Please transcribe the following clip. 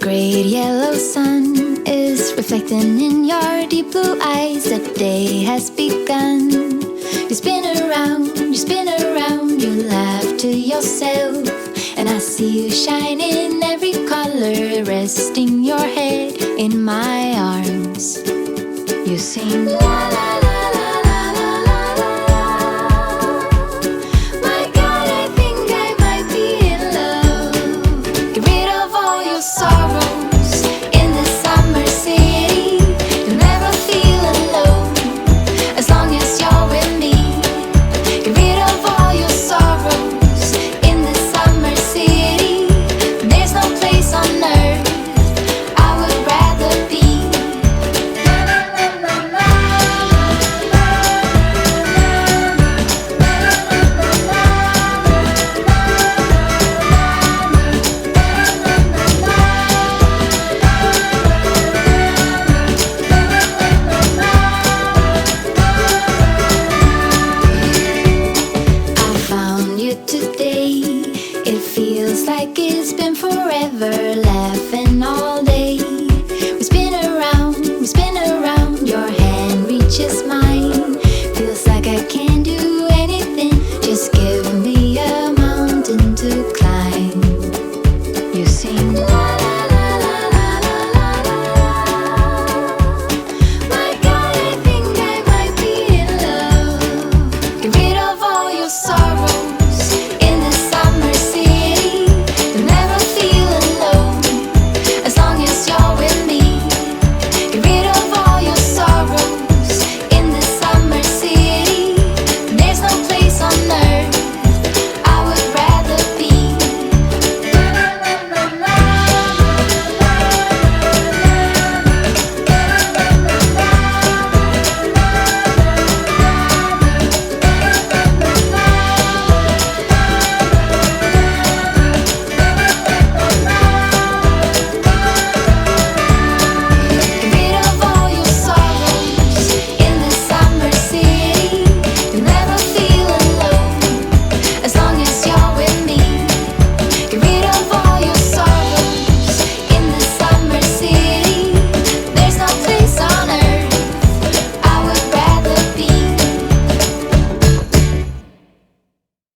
great yellow sun is reflecting in your deep blue eyes. The day has begun. You spin around, you laugh to yourself, and I see you shine in every color, resting your head in my arms. You sing la la